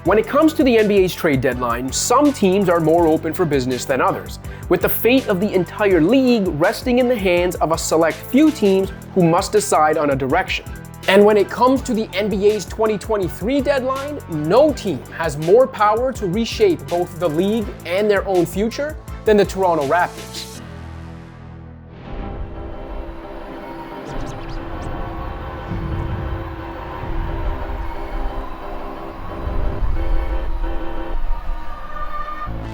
When it comes to the NBA's trade deadline, some teams are more open for business than others, with the fate of the entire league resting in the hands of a select few teams who must decide on a direction. And when it comes to the NBA's 2023 deadline, no team has more power to reshape both the league and their own future than the Toronto Raptors.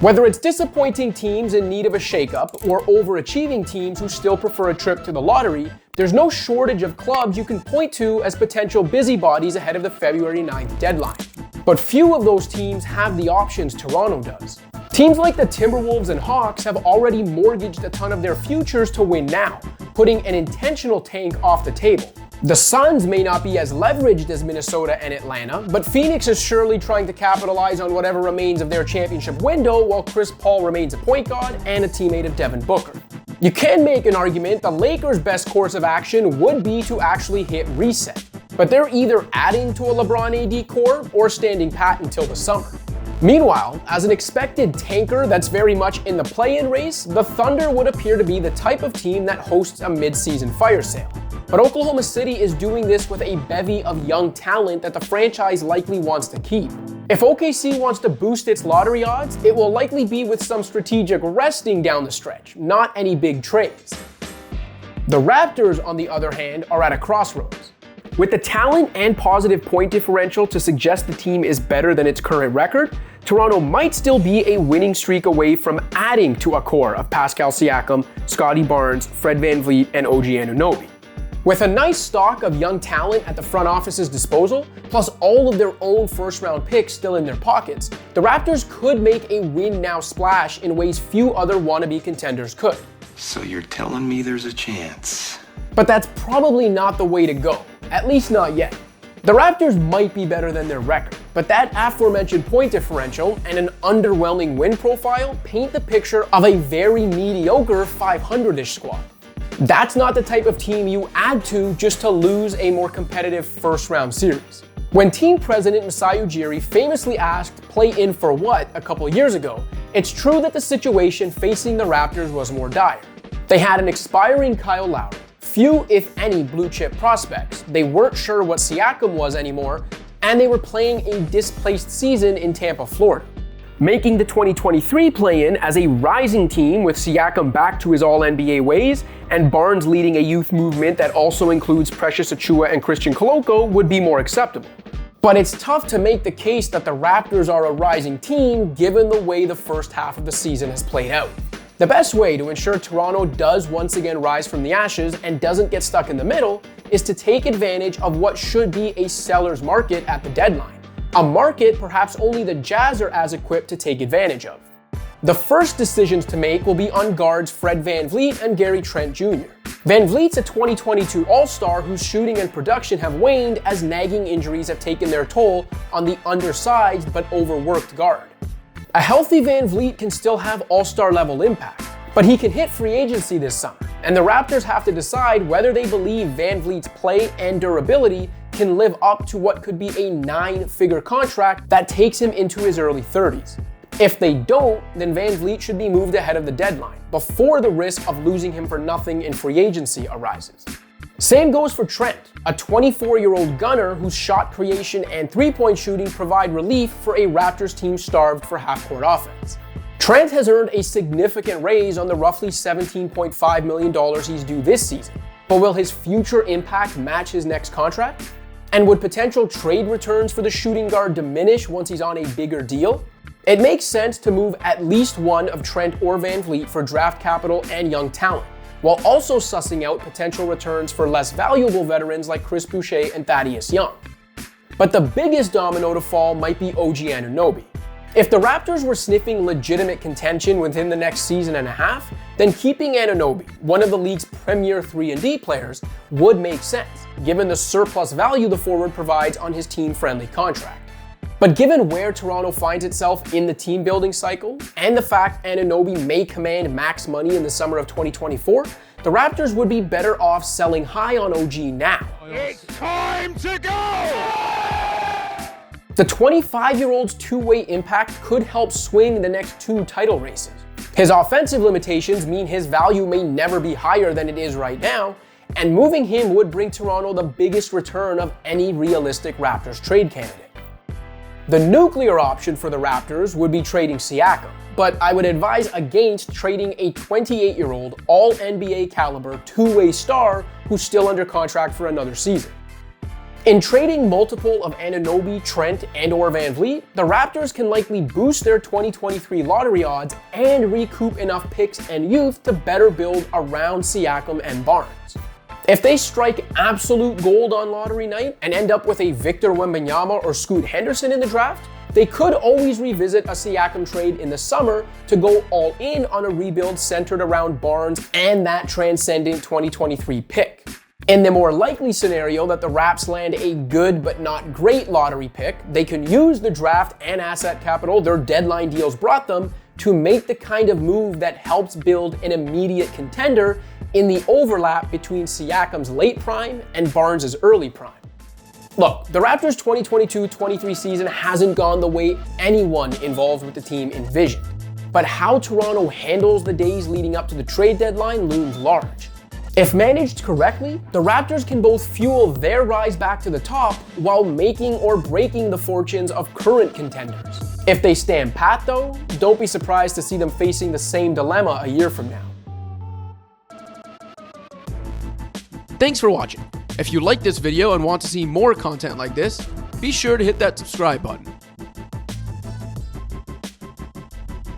Whether it's disappointing teams in need of a shakeup or overachieving teams who still prefer a trip to the lottery, there's no shortage of clubs you can point to as potential busybodies ahead of the February 9th deadline. But few of those teams have the options Toronto does. Teams like the Timberwolves and Hawks have already mortgaged a ton of their futures to win now, putting an intentional tank off the table. The Suns may not be as leveraged as Minnesota and Atlanta, but Phoenix is surely trying to capitalize on whatever remains of their championship window while Chris Paul remains a point guard and a teammate of Devin Booker. You can make an argument the Lakers' best course of action would be to actually hit reset, but they're either adding to a LeBron AD core or standing pat until the summer. Meanwhile, as an expected tanker that's very much in the play-in race, the Thunder would appear to be the type of team that hosts a mid-season fire sale. But Oklahoma City is doing this with a bevy of young talent that the franchise likely wants to keep. If OKC wants to boost its lottery odds, it will likely be with some strategic resting down the stretch, not any big trades. The Raptors, on the other hand, are at a crossroads. With the talent and positive point differential to suggest the team is better than its current record, Toronto might still be a winning streak away from adding to a core of Pascal Siakam, Scottie Barnes, Fred VanVleet, and OG Anonobi. With a nice stock of young talent at the front office's disposal, plus all of their own first-round picks still in their pockets, the Raptors could make a win-now splash in ways few other wannabe contenders could. So you're telling me there's a chance? But that's probably not the way to go, at least not yet. The Raptors might be better than their record, but that aforementioned point differential and an underwhelming win profile paint the picture of a very mediocre 500-ish squad. That's not the type of team you add to just to lose a more competitive first-round series. When team president Masai Ujiri famously asked, "Play in for what?" a couple years ago, it's true that the situation facing the Raptors was more dire. They had an expiring Kyle Lowry, few if any blue chip prospects, they weren't sure what Siakam was anymore, and they were playing a displaced season in Tampa, Florida. Making the 2023 play-in as a rising team with Siakam back to his all-NBA ways and Barnes leading a youth movement that also includes Precious Achiuwa and Christian Koloko would be more acceptable. But it's tough to make the case that the Raptors are a rising team given the way the first half of the season has played out. The best way to ensure Toronto does once again rise from the ashes and doesn't get stuck in the middle is to take advantage of what should be a seller's market at the deadline. A market perhaps only the Jazz are as equipped to take advantage of. The first decisions to make will be on guards Fred VanVleet and Gary Trent Jr. VanVleet's a 2022 All-Star whose shooting and production have waned as nagging injuries have taken their toll on the undersized but overworked guard. A healthy VanVleet can still have All-Star level impact, but he can hit free agency this summer, and the Raptors have to decide whether they believe VanVleet's play and durability can live up to what could be a 9-figure contract that takes him into his early 30s. If they don't, then VanVleet should be moved ahead of the deadline, before the risk of losing him for nothing in free agency arises. Same goes for Trent, a 24-year-old gunner whose shot creation and three-point shooting provide relief for a Raptors team starved for half-court offense. Trent has earned a significant raise on the roughly $17.5 million he's due this season, but will his future impact match his next contract? And would potential trade returns for the shooting guard diminish once he's on a bigger deal? It makes sense to move at least one of Trent or VanVleet for draft capital and young talent, while also sussing out potential returns for less valuable veterans like Chris Boucher and Thaddeus Young. But the biggest domino to fall might be OG Anonobi. If the Raptors were sniffing legitimate contention within the next season and a half, then keeping Anonobi, one of the league's premier 3-and-D players, would make sense, given the surplus value the forward provides on his team-friendly contract. But given where Toronto finds itself in the team-building cycle, and the fact Anonobi may command max money in the summer of 2024, the Raptors would be better off selling high on OG now. It's time to go! The The 25-year-old's two-way impact could help swing the next 2 title races. His offensive limitations mean his value may never be higher than it is right now, and moving him would bring Toronto the biggest return of any realistic Raptors trade candidate. The nuclear option for the Raptors would be trading Siakam, but I would advise against trading a 28-year-old all-NBA caliber two-way star who's still under contract for another season. In trading multiple of Anonobi, Trent, and/or Van Vleet, the Raptors can likely boost their 2023 lottery odds and recoup enough picks and youth to better build around Siakam and Barnes. If they strike absolute gold on lottery night and end up with a Victor Wembanyama or Scoot Henderson in the draft, they could always revisit a Siakam trade in the summer to go all in on a rebuild centered around Barnes and that transcendent 2023 pick. In the more likely scenario that the Raps land a good but not great lottery pick, they can use the draft and asset capital their deadline deals brought them to make the kind of move that helps build an immediate contender in the overlap between Siakam's late prime and Barnes' early prime. Look, the Raptors' 2022-23 season hasn't gone the way anyone involved with the team envisioned, but how Toronto handles the days leading up to the trade deadline looms large. If managed correctly, the Raptors can both fuel their rise back to the top while making or breaking the fortunes of current contenders. If they stand pat though, don't be surprised to see them facing the same dilemma a year from now. Thanks for watching. If you liked this video and want to see more content like this, be sure to hit that subscribe button.